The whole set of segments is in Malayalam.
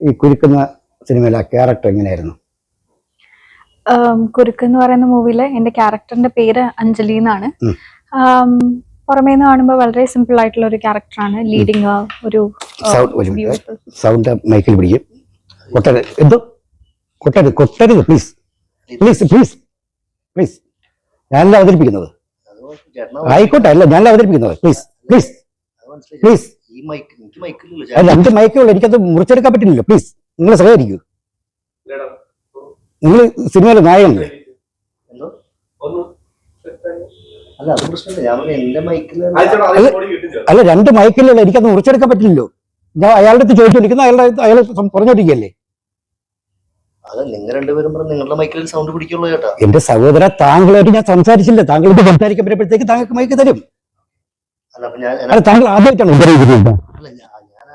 ഈ കുരുക്കുന്ന സിനിമയിലെ ആ ക്യാരക്ടർ എങ്ങനെയായിരുന്നു? കുരുക്ക് എന്ന് പറയുന്ന മൂവിയില് എന്റെ ക്യാരക്ടറിന്റെ പേര് അഞ്ജലി എന്നാണ്. പുറമേ നിന്ന് കാണുമ്പോൾ വളരെ സിമ്പിൾ ആയിട്ടുള്ള ഒരു ക്യാരക്ടറാണ്. ലീഡിങ് ഒരു സൗണ്ട് മൈക്കിൽ പിടിക്കും. കൊട്ടരുത് പ്ലീസ് പ്ലീസ് പ്ലീസ് പ്ലീസ്. ഞാനല്ല അവതരിപ്പിക്കുന്നത്. ആയിക്കോട്ടെ, അല്ല ഞാനല്ല അവതരിപ്പിക്കുന്നത്. Please please please. രണ്ട് മൈക്കുള്ളൂ, എനിക്കത് മുറിച്ചെടുക്കാൻ പറ്റില്ലല്ലോ. പ്ലീസ് നിങ്ങൾ സഹകരിക്കൂ. നിങ്ങൾ സിനിമയിലെ നായകനല്ലേ? അല്ല രണ്ട് മൈക്കിലുള്ള എനിക്കത് മുറിച്ചെടുക്കാൻ പറ്റില്ലല്ലോ. ഞാൻ അയാളുടെ അടുത്ത് ചോദിച്ചോണ്ടിരിക്കുന്ന അയാൾ പറഞ്ഞോണ്ടിരിക്കല്ലേ. എന്റെ സഹോദര, താങ്കളായിട്ട് ഞാൻ സംസാരിച്ചില്ല. താങ്കളോട് സംസാരിക്കാൻ വരുമ്പോഴത്തേക്ക് താങ്കൾക്ക് മൈക്ക് തരും. താങ്കൾ ആദ്യമായിട്ടാണ് ഉപയോഗിക്കുന്നത്.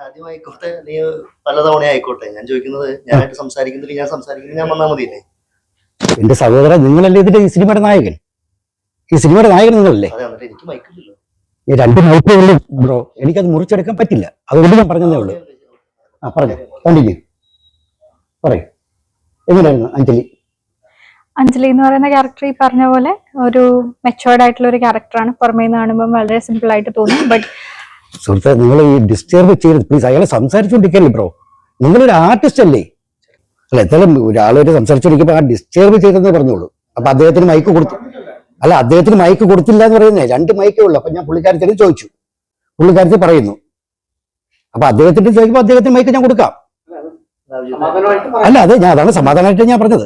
ആദ്യമായിക്കോട്ടെ, നീ പലതവണ ആയിക്കോട്ടെ, ഞാൻ ചോദിക്കുന്നത് ഞാനായിട്ട് സംസാരിക്കുന്നില്ല, ഞാൻ സംസാരിക്കുന്നത് ഞാൻ വന്നാൽ മതിയില്ലേ? എന്റെ സഹോദര, നിങ്ങളല്ലേ ഇതിന്റെ ഈ സിനിമയുടെ നായകൻ? ഈ സിനിമയുടെ നായകൻ നിങ്ങളല്ലേ? എനിക്ക് മൈക്കില്ലല്ലോ. ഈ രണ്ട് മൈക്കുകളിലും ബ്രോ എനിക്കത് മുറിച്ചെടുക്കാൻ പറ്റില്ല. അതുകൊണ്ട് ഞാൻ പറഞ്ഞതേ ഉള്ളൂ. ആ പറഞ്ഞു, കണ്ടിന്യൂ പറയൂ. എങ്ങനെയായിരുന്നു അഞ്ജലി? അഞ്ജലി എന്ന് പറയുന്ന ക്യാരക്ടർ ഈ പറഞ്ഞ പോലെ ഒരു മെച്ചുവേർഡ് ആയിട്ടുള്ള ഒരു ക്യാരക്ടറാണ്. പുറമേ നിന്ന് കാണുമ്പോൾ വളരെ സിമ്പിൾ ആയിട്ട് തോന്നും. ബട്ട് സുഹൃത്തെ, നിങ്ങൾ ഈ ഡിസ്റ്റർബ് ചെയ്യരുത് പ്ലീസ്. അയാളെ സംസാരിച്ചുകൊണ്ടിരിക്കല്ലേ ബ്രോ. നിങ്ങളൊരു ആർട്ടിസ്റ്റ് അല്ലേ? അല്ല, എന്തായാലും ഒരാളൊരു സംസാരിച്ചുകൊണ്ടിരിക്കുമ്പോൾ ആ ഡിസ്റ്റർബ് ചെയ്തെന്ന് പറഞ്ഞോളൂ. അപ്പൊ അദ്ദേഹത്തിന് മൈക്ക് കൊടുത്തു. അല്ല, അദ്ദേഹത്തിന് മൈക്ക് കൊടുത്തില്ല എന്ന് പറയുന്നേ. രണ്ട് മൈക്കേ ഉള്ളൂ. അപ്പൊ ഞാൻ പുള്ളിക്കാരത്തിന് ചോദിച്ചു, പുള്ളിക്കാരത്തിൽ പറയുന്നു. അപ്പൊ അദ്ദേഹത്തിന്റെ ചോദിക്കുമ്പോൾ അദ്ദേഹത്തിന് മൈക്ക് ഞാൻ കൊടുക്കാം. അല്ല, അതെ, ഞാൻ അതാണ് സമാധാനമായിട്ട് ഞാൻ പറഞ്ഞത്.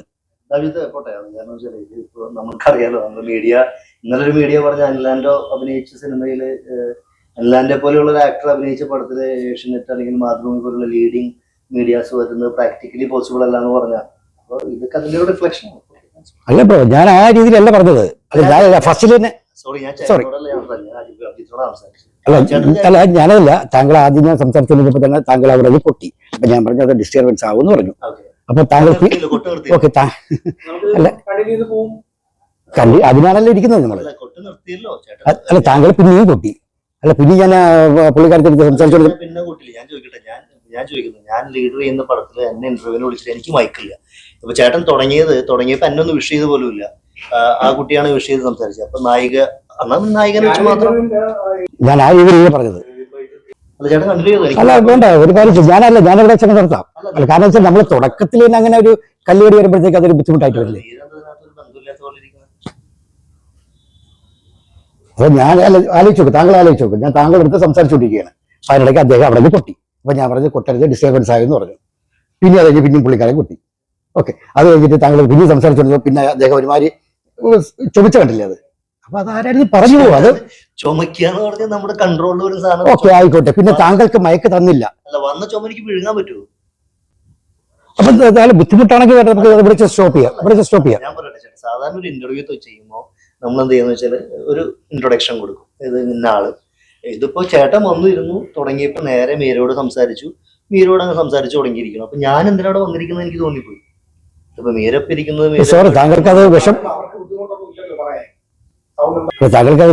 നമുക്കറിയാലോ, നമ്മൾ മീഡിയ ഇന്നലൊരു മീഡിയ പറഞ്ഞ അൻലാൻഡോ അഭിനയിച്ച സിനിമയില്, അൻലാൻഡെ പോലെയുള്ള ഒരു ആക്ടർ അഭിനയിച്ച പടത്തില് ഏഷ്യനെറ്റ് അല്ലെങ്കിൽ മാതൃഭൂമി പോലുള്ള ലീഡിങ് മീഡിയാസ് വരുന്നത് പ്രാക്ടിക്കലി പോസിബിൾ അല്ല എന്ന് പറഞ്ഞാൽ, അപ്പൊ ഇതൊക്കെ അതിന്റെ ഒരു റിഫ്ലക്ഷൻ അല്ല ബ്രോ. ഞാൻ ആ രീതിയിലല്ല പറഞ്ഞത്. ഫസ്റ്റിൽ തന്നെ സോറി. അല്ല, ഞാനല്ല. താങ്കൾ ആദ്യം ഞാൻ സംസാരിച്ചപ്പോൾ തന്നെ താങ്കൾ അവിടെ പൊട്ടി. അപ്പൊ ഞാൻ പറഞ്ഞു അത് ഡിസ്റ്റർബൻസ് ആവുമെന്ന് പറഞ്ഞു. അപ്പൊ താങ്കൾ ഓക്കെ. അല്ല, അതിനാണല്ലോ ഇരിക്കുന്നത് നമ്മൾ. അല്ല, താങ്കൾ പിന്നെയും പൊട്ടി. അല്ല, പിന്നെ ഞാൻ പുള്ളിക്കാരത്തെ സംസാരിച്ചോളൂ. പിന്നെ കൂട്ടില്ല. ഞാൻ ചോദിക്കുന്നു, ഞാൻ ലീഡർ ചെയ്യുന്ന പടത്തിൽ എന്നെ ഇന്റർവ്യൂവിന് വിളിച്ചിട്ട് എനിക്ക് മൈക്കില്ല. ഇപ്പൊ ചേട്ടൻ തുടങ്ങിയപ്പോ എന്നെ ഒന്ന് വിഷ് ചെയ്ത് പോലും ഇല്ല. ആ കുട്ടിയാണ് വിഷ് ചെയ്ത് സംസാരിച്ചത്. അപ്പൊ നായികനെ വെച്ച് മാത്രം ഞാൻ ആ രീതിയിലാണ് പറഞ്ഞത്. ചേട്ടൻ കണ്ടിന്യൂ ചെയ്തു. അല്ല, വേണ്ട, ഒരു കാര്യം ഞാനവിടെ ചെന്ന് നിർത്താം. അല്ല, കാരണം വെച്ചാൽ നമ്മൾ തുടക്കത്തിൽ തന്നെ അങ്ങനെ ഒരു കല്ലുകടി വരുമ്പോഴത്തേക്ക് അതൊരു ബുദ്ധിമുട്ടായിട്ട് വരില്ലേ? അപ്പൊ ഞാൻ ആലോചിച്ച് നോക്കും, താങ്കൾ ആലോചിച്ച് നോക്കും. ഞാൻ താങ്കളുടെ അടുത്ത് സംസാരിച്ചുകൊണ്ടിരിക്കുകയാണ്. അതിനിടയ്ക്ക് അദ്ദേഹം അവിടെ പൊട്ടി. അപ്പൊ ഞാൻ പറഞ്ഞു കൊട്ടരുത്, ഡിസ്റ്റർബൻസ് ആയെന്ന് പറഞ്ഞു. പിന്നെ അത് കഴിഞ്ഞ് പിന്നെയും പുള്ളിക്കാരൻ പൊട്ടി. ഓക്കെ. അത് കഴിഞ്ഞിട്ട് താങ്കൾ പിന്നെ സംസാരിച്ചുകൊണ്ടിരുന്നു. പിന്നെ അദ്ദേഹം ഒരുമാതിരി ചുമച്ച കണ്ടില്ലേ അത്? അപ്പൊ അതാരായിരുന്നു പറഞ്ഞു പോകും. അത് ചുമക്കാന്ന് പറഞ്ഞാൽ നമ്മുടെ കൺട്രോളിൽ ഒരു സാധനം. ഓക്കെ, ആയിക്കോട്ടെ. പിന്നെ താങ്കൾക്ക് മയക്ക് തന്നില്ല. അല്ല, വന്ന ചുമ എനിക്ക് വിഴുങ്ങാൻ പറ്റുമോ? അപ്പൊ എന്തായാലും ബുദ്ധിമുട്ടാണെങ്കിൽ ഇവിടെ സ്റ്റോപ്പ് ചെയ്യാം. ഞാൻ പറയട്ടെ ചേട്ടാ, സാധാരണ ഒരു ഇന്റർവ്യൂ ചെയ്യുമ്പോൾ നമ്മൾ എന്ത് ചെയ്യുന്ന വെച്ചാൽ ഒരു ഇൻട്രൊഡക്ഷൻ കൊടുക്കും. ഇത് ഇന്ന ആള്. ഇതിപ്പോ ചേട്ടൻ വന്നിരുന്നു, തുടങ്ങിയപ്പോ നേരെ മീരയോട് സംസാരിച്ചു. മീരയോട് അങ്ങ് സംസാരിച്ചു തുടങ്ങിയിരിക്കുന്നു. അപ്പൊ ഞാൻ എന്തിനാണ് വന്നിരിക്കുന്നത് എനിക്ക് തോന്നിപ്പോയി. ഇപ്പൊ മീരപ്പ് ഇരിക്കുന്നത് സോറി, താങ്കൾക്ക് അത്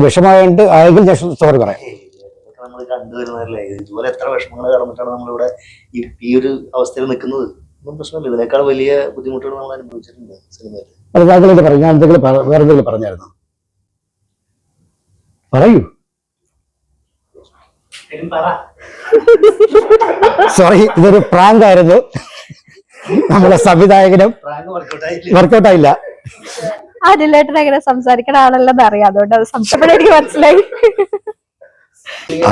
വിഷമായിട്ട് ആയെങ്കിൽ സോറി പറയാം. നമ്മൾ കണ്ടുവരുന്നതല്ലേ, ഇതുപോലെ എത്ര വിഷമങ്ങൾ കടന്നിട്ടാണ് നമ്മളിവിടെ ഈ ഒരു അവസ്ഥയിൽ നിൽക്കുന്നത്. ഒന്നും പ്രശ്നമില്ല. ഇതിനേക്കാൾ വലിയ ബുദ്ധിമുട്ടുകൾ നമ്മൾ അനുഭവിച്ചിട്ടുണ്ട് സിനിമയിൽ. താങ്കളോട് പറയും. ഞാൻ എന്തെങ്കിലും വേറെ എന്തെങ്കിലും പറഞ്ഞായിരുന്നു? പറയൂ. സോറി, ഇതൊരു പ്രാങ്ക് ആയിരുന്നു. നമ്മളെ സംവിധായകനും വർക്കൗട്ട് ആയില്ല. അതിലേട്ടൻ അങ്ങനെ സംസാരിക്കണ ആളല്ലെന്ന് അറിയാം. അതുകൊണ്ട് അത് സംശയപ്പെടാൻ എനിക്ക് മനസ്സിലായി.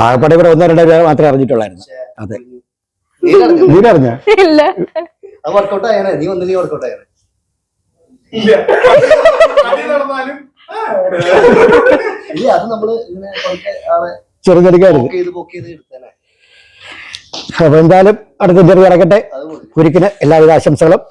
ആകപ്പാടെ ഇവിടെ 1-2 പേര് മാത്രമേ അറിഞ്ഞിട്ടുള്ളായിരുന്നു. അതെ, നീ അറിഞ്ഞ ഇല്ല. വർക്കൗട്ട് ആയാലേ നീ വന്നില്ല. വർക്കൗട്ട് ആയാലേ ഇല്ല, അത് നമ്മള് ചെറുതെടുക്കായിരുന്നു. അപ്പൊ എന്തായാലും അടുത്ത ഇന്റർവ്യൂ നടക്കട്ടെ. കുരുക്കിന് എല്ലാവിധ ആശംസകളും.